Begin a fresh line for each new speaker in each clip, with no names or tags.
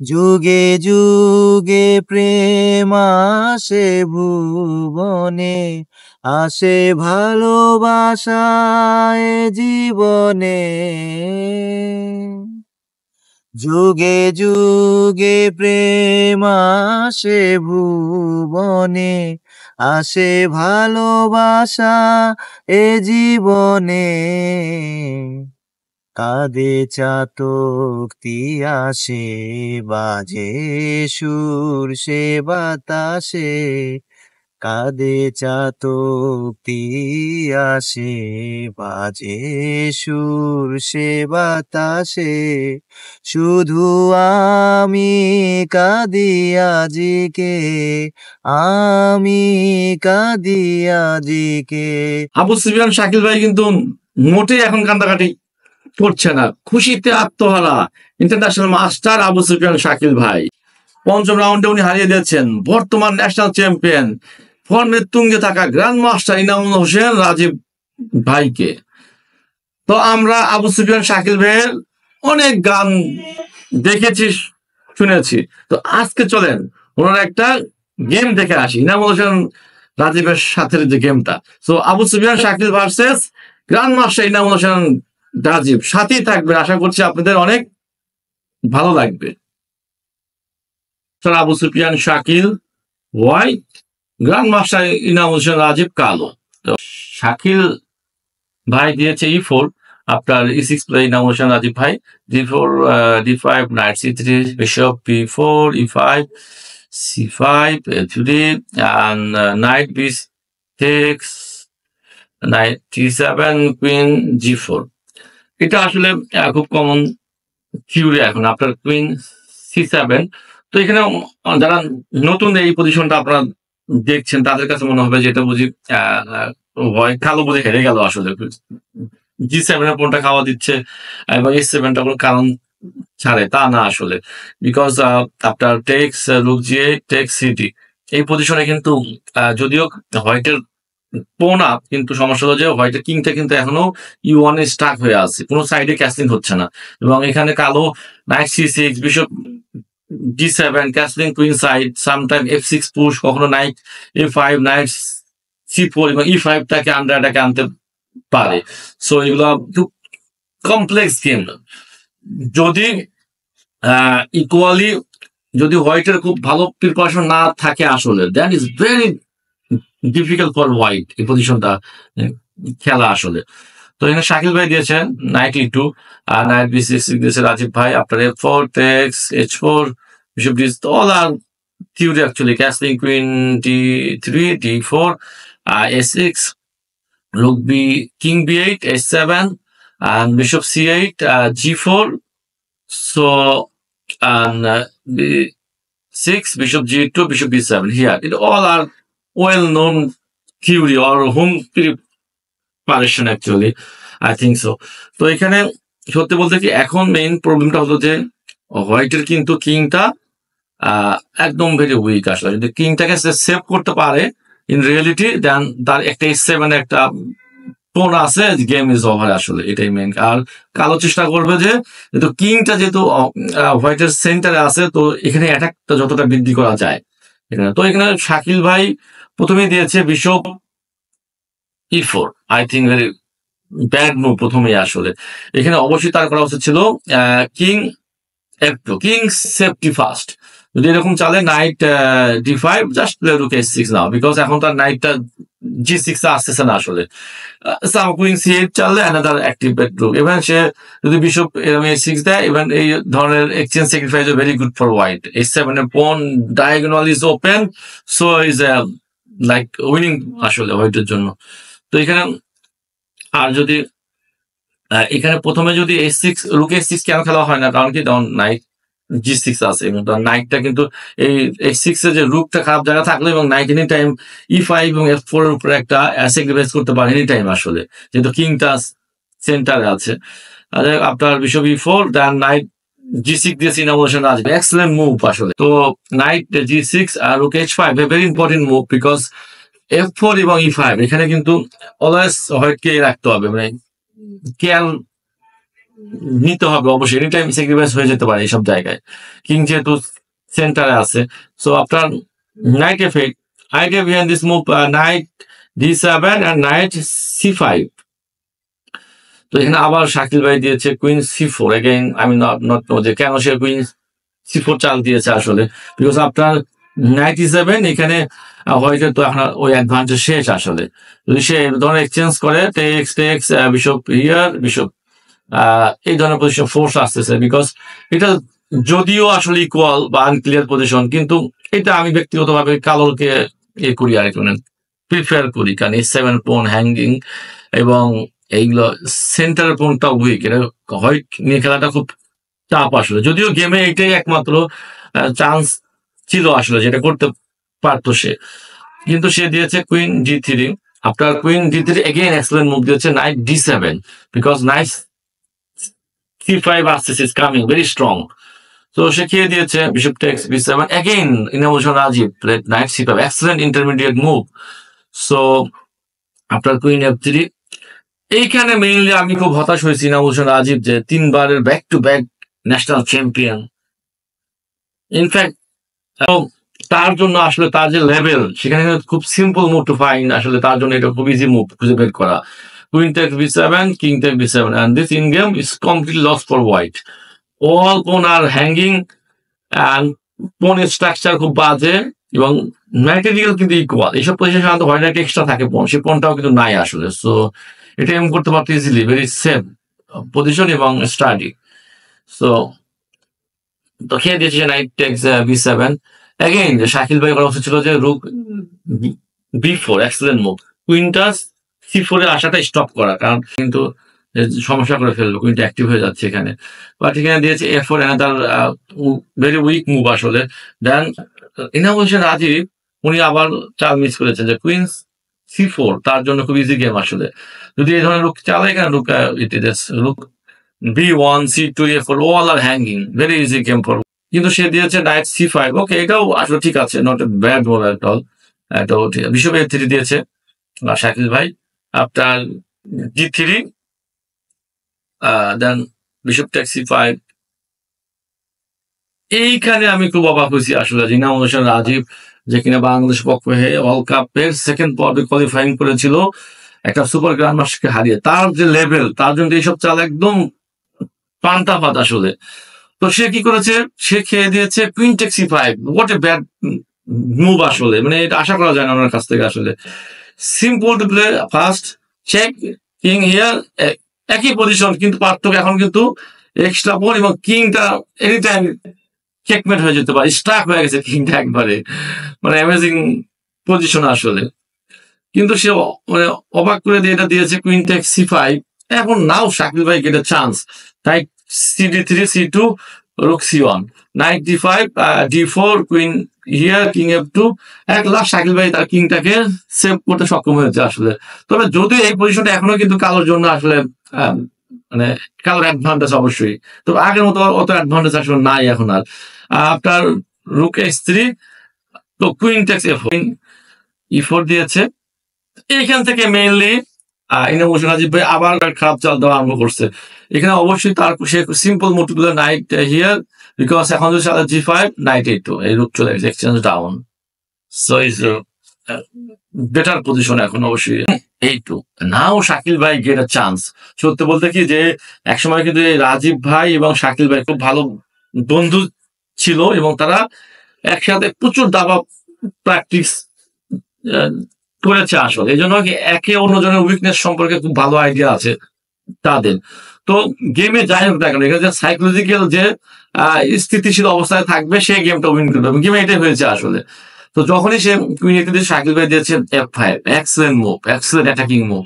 যুগে যুগে প্রেম আসে ভুবনে, আসে ভালোবাসা এ জীবনে। যুগে যুগে প্রেম আসে ভুবনে, আসে ভালোবাসা এ জীবনে। কাঁদে চাতক আসে, বাজে সুর সে বাতাসে। কাঁদে চাতক আসে, বাজে সুর সে বাতাসে। শুধু আমি কাঁদি আজিকে, আমি কাঁদি আজিকে।
আবু সুফিয়ান শাকিল ভাই কিন্তু মোটেই এখন কান্দাকাটি করছে না, খুশিতে আত্মহারা ইন্টারন্যাশনাল মাস্টার আবু সুফিয়ান শাকিল ভাই। পঞ্চম রাউন্ডে উনি হারিয়ে দিয়েছেন বর্তমান ন্যাশনাল চ্যাম্পিয়ন, ফর্মের তুঙ্গে থাকা গ্র্যান্ড মাস্টার ইনামুল হোসেন রাজীব ভাইকে। তো আমরা আবু সুফিয়ান শাকিল ভাইয়ের অনেক গান দেখেছি, শুনেছি। তো আজকে চলেন ওনার একটা গেম দেখে আসি, ইনামুল হোসেন রাজীবের সাথে যে গেমটা। তো Abu Sufian Shakil versus grand master Inamul Hossain Rajib, সাথেই থাকবে, আশা করছি আপনাদের অনেক ভালো লাগবে। Sir Abu Sufian Shakil white, grand master Inamul Hossain Rajib কালো। তো শাকিল ভাই দিয়েছে E4, আপনার E6 প্লে ইনামুল হোসেন রাজীব ভাই, D4 D5 night C3 bishop B4 E5 C5 F3 and knight B6 knight T7 queen G4। এটা আসলে খুব কমন থিওরি এখন, আপনার কুইন C7। তো এখানে যারা নতুন এই পজিশনটা আপনারা দেখছেন তাদের কাছে মনে হবে যে এটা বুঝি ভয় কালো বুঝে হেরে গেল। আসলে G7 এর কোনটা খাওয়া দিচ্ছে এবং E7টা কোনো কারণ ছাড়ে তা না আসলে, বিকজ আপনার টেক্স রুক G8 টেক্স C8 এই পজিশনে কিন্তু যদিও হোয়াইটের পোনা, কিন্তু সমস্যা হলো যে হোয়াইটের কিংটা কিন্তু এখনো E1 এ স্টাক হয়ে আছে, কোনো সাইডে ক্যাসলিং হচ্ছে না। এবং এখানে কালো night C6 bishop D7 castling queen side, sometime F6 push, কখনো নাইট A5 নাইট C4 এবং E5টাকে আন্ডার অ্যাটাকে আনতে পারে। সো এগুলো খুব কমপ্লেক্স গেম। যদি ইকুয়ালি যদি হোয়াইটের খুব ভালো প্রিপারেশন না থাকে আসলে, that is very difficult for white এই পজিশনটা খেলা আসলে। তো এখানে শাকিল ভাই দিয়েছেন নাইট E2 আর নাইট B6 দিয়েছে রাজীব ভাই। আপনার F4 takes H4 bishop D, all are theory actually. Castling queen D3 D4 A6 rook B, king B8 H7 and bishop C8 G4. So and B6 bishop G2 bishop B7 here. It all are well-known theory or home preparation actually. I think so. তো এখানে সত্যি বলতে কি এখন main প্রবলেমটা হলো যে হোয়াইটের কিন্তু কিংটা একদম ভেরি উইক আসলে। যদি কিংটাকে সেভ করতে পারে ইন রিয়েলিটি, দেন তার একটা H7 একটা টোন আছে, গেম ইজ ওভার আসলে, এটাই মেইন। আর কালো চেষ্টা করবে যে যেহেতু কিংটা যেহেতু হোয়াইটের সেন্টারে আছে, তো এখানে অ্যাটাকটা যতটা বৃদ্ধি করা যায় এখানে। তো এখানে শাকিল ভাই প্রথমেই দিয়েছে bishop E4, I think very bad move প্রথমেই আসলে। এখানে অবশ্যই তার করা উচিত ছিল king F2, king safety first. যদি এরকম চালে knight D5 just play rook H6 now, because এখন তার নাইটটা G6 আসতেছে না আসলে। কুইন C8 চাললে অ্যানাদার অ্যাক্টিভ রুক। ইভেন সে যদি বিশপ এরকম H6 দেয়, ইভেন এই ধরনের exchange sacrifice very good for white. H7 এর pawn diagonal is open, so is like winning আসলে হোয়াইটের জন্য। তো এখানে আর যদি এখানে প্রথমে যদি H6 রুক H6 কেন খেলা হয় না, কারণ কি তখন নাইট G6 আছে এবং নাইটটা কিন্তু এই H6 এর যে রুকটা খারাপ জায়গা থাকলে এবং নাইট এনি টাইম E5 এবং F4 এর উপরে একটা স্যাক্রিফাইস করতে পারে এনি টাইম আসলে, যেহেতু কিংটা সেন্টারে আছে। আপনার বিশপ E4 দেন নাইট G6 দিয়ে ইনামুল হোসেন রাজীব, এক্সেলেন্ট মুভ আসলে। তো নাইট G6 আর rook H5 very important move, because F4 এবং E5 এখানে কিন্তু অলওয়েজ হোয়াইটকে রাখতে হবে, মানে কেয়ার নিতে হবে অবশ্যই, এনি টাইম স্যাক্রিফাইস হয়ে যেতে পারে এইসব জায়গায়। কিং যেহেতু সেন্টারে আছে, সো আপনার night effect, idea behind this move night d7 and night c5। তো এখানে আবার শাকিল ভাই দিয়েছে কুইন c4। এগেইন আমি নট নো যে কেন সে কুইন c4 চাল দিয়েছে আসলে, বিকজ আপনার নাইট e7 এখানে হোয়াইটের তো এখন ওই অ্যাডভান্টেজ শেষ আসলে। যদি সে এই ধরনের এক্সচেঞ্জ করে takes takes bishop here bishop, এই ধরনের পজিশন ফোর্স আসতেছে, বিকজ এটা যদিও আসলে ইকুয়াল বা আনক্লিয়ার পজিশন, কিন্তু এটা আমি ব্যক্তিগতভাবে কালোকে করি আর একটু প্রিফার করি, কারণ এই 7 পোন হ্যাঙ্গিং এবং এইগুলো সেন্টারের পোনটা উইক, এটা হোয়াইট নিয়ে খেলাটা খুব চাপ আসলে। যদিও গেমে এটাই একমাত্র চান্স ছিল আসলে যেটা করতে পারতো সে, কিন্তু সে দিয়েছে queen d3। After queen d3 again excellent move দিয়েছে knight d7, because knight c5 access is coming very strong. তো সে খেয়ে দিয়েছে bishop takes b7। Again innovation Rajib played knight c5, excellent intermediate move. So after queen f3, এইখানে mainly আমি খুব হতাশ হয়েছি ইনোভেশন রাজীব, যে 3বারের back to back national champion. In fact তার জন্য আসলে তার যে লেভেল, সেখানে খুব সিম্পল মুভ টু ফাইন্ড, আসলে তার জন্য এটা খুব ইজি মুভ খুঁজে বের করা। Queen takes b7, king takes b7, and this in game is completely lost for white. All pawn are hanging and pawn structure খুব বাজে, এবং ম্যাটেরিয়াল কিন্তু ইকুয়াল। এইসব পজিশন সাধারণত হোয়াইট একটা এক্সট্রা থাকে পাwn, সেই পাwnটাও কিন্তু নাই আসলে। সো এটা এম করতে পারতো ইজিলি, ভেরি সেফ পজিশন এবং স্টাডি। সো তো খেয়ে দিয়েছে নাইট টেক্স b7। এগেইন যে শাকিল ভাই করা উচিত ছিল যে রুক b4, এক্সেলেন্ট মুভ, কুইনটা c4 এর আশাটা স্টপ করা, কারণ কিন্তু সমস্যা করে ফেলবে, কুইনটা অ্যাক্টিভ হয়ে যাচ্ছে এখানে। বাট এখানে দিয়েছে f4, another very weak move আসলে। দেন ইনোভেশন রাজীব উনি আবার চাল মিস করেছেন যে কুইন c4 তার জন্য খুব ইজি গেম আসলে। যদি এই ধরনের রুক চালে, এখানে রুক b1 c2 a4 all are hanging, very easy game for, কিন্তু সে দিয়েছে নাইট c5। ওকে, এটাও আসলে ঠিক আছে, not a bad ball at all, এটাও ঠিক। বিশপ a3 দিয়েছে শাকিল ভাই আফটার d3, দেন বিশপ টেক্স c5। এইখানে আমি খুব অবাক হয়েছি আসলে, ইনোভেশন রাজীব যে কিনা বাংলাদেশ পক্ষ হয়ে ওয়ার্ল্ড কাপের সেকেন্ড পর্বে কোয়ালিফাইং করেছিল একটা সুপার গ্র্যান্ড মাস্টারকে হারিয়ে, তার যে লেভেল, তার জন্য এইসব চাল একদম পান্তাপাত আসলে। তো সে কি করেছে, সে খেয়ে দিয়েছে queen text c5। What a bad move আসলে, মানে এটা আশা করা যায় না ওনার কাছ থেকে আসলে। Simple to play first check king here, একই পজিশন, কিন্তু পার্থক্য এখন কিন্তু এক্সট্রা পোন এবং কিংটা এনি টাইম চেকমেট হয়ে যেতে পারে, স্ট্রাক হয়ে গেছে কিংটা একবারে, মানে অ্যামেজিং পজিশন আসলে। কিন্তু সে মানে অবাক করে দিয়ে এটা দিয়েছে কুইন টেক্স c5। এখন নাও শাকিল ভাই গেট এ চান্স, তাই cd3 c2 রুক c1, night d5 d4, queen here, king f2। এক লাস্ট শাকিল ভাই তার কিংটাকে সেভ করতে সক্ষম হয়েছে আসলে। তবে যদি এই পজিশনটা এখনো কিন্তু কালোর জন্য আসলে মানে কালোর অ্যাডভান্টেজ অবশ্যই, তবে আগের মতো অত অ্যাডভান্টেজ আসলে নাই এখন আর। আপনার রুক h3, তো কুইন টেক্স f4, e4 দিয়েছে। এইখান থেকে মেইনলি ইনোভেশন রাজীব ভাই আবার খারাপ চাল দেওয়া আরম্ভ করছে। এখানে অবশ্যই তার সে simple motive knight here, because এখন যদি সাদা g5 নাইট a2, এই রূপ চলে গেছে, exchange down. So is better position এখন অবশ্যই a2। নাও শাকিল ভাই গেট আ চান্স। সত্যি বলতে কি যে একসময় কিন্তু রাজীব ভাই এবং শাকিল ভাই খুব ভালো বন্ধু ছিল, এবং তারা একসাথে প্রচুর দাবা প্র্যাকটিস করেছে আসলে। এই জন্য একে অন্যজনের উইকনেস সম্পর্কে খুব ভালো আইডিয়া আছে তাদের। তো গেমে যাই হোক না কেন, এখানে যে সাইকোলজিক্যাল যে স্থিতিশীল অবস্থায় থাকবে, সে গেমটা উইন করবে, গেমে এটাই হয়েছে আসলে। তো যখনই সে কুইন a2 দিয়ে শাকিল ভাই দিয়েছে f5, excellent move, excellent attacking move.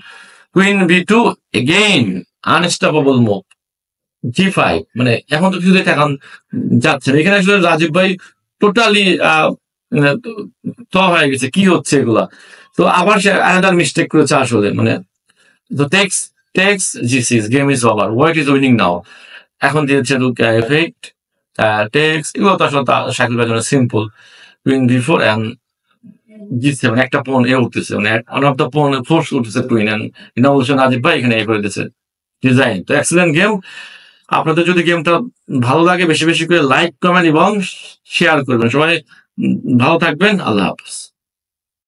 Queen b2, again unstoppable move, g5, মানে এখন তো কিছু এখন যাচ্ছে না। এখানে আসলে রাজীব ভাই টোটালি হয়ে গেছে, কি হচ্ছে এগুলা। তো আবার সে আনাদার মিস্টেক করেছে আসলে, মানে তো takes g6, game is over, white is winning now. এখন দিয়েছে রুক f8, টেক্স, এগুলো তো আসলে শাকিল ভাইয়ের জন্য simple. Queen b4 and g7, একটা পোন এ উঠতেছে, মানে ওয়ান অফ দ্য পোন ফোর্স উঠতেছে কুইন, এন্ড ইনোভেশন রাজীব ভাই এখানে এ করে দিয়েছে ডিজাইন। তো এক্সেলেন্ট গেম। আপনাদের যদি গেমটা ভালো লাগে বেশি বেশি করে লাইক কমেন্ট এবং শেয়ার করবেন। সবাই ভালো থাকবেন। আল্লাহ হাফেজ।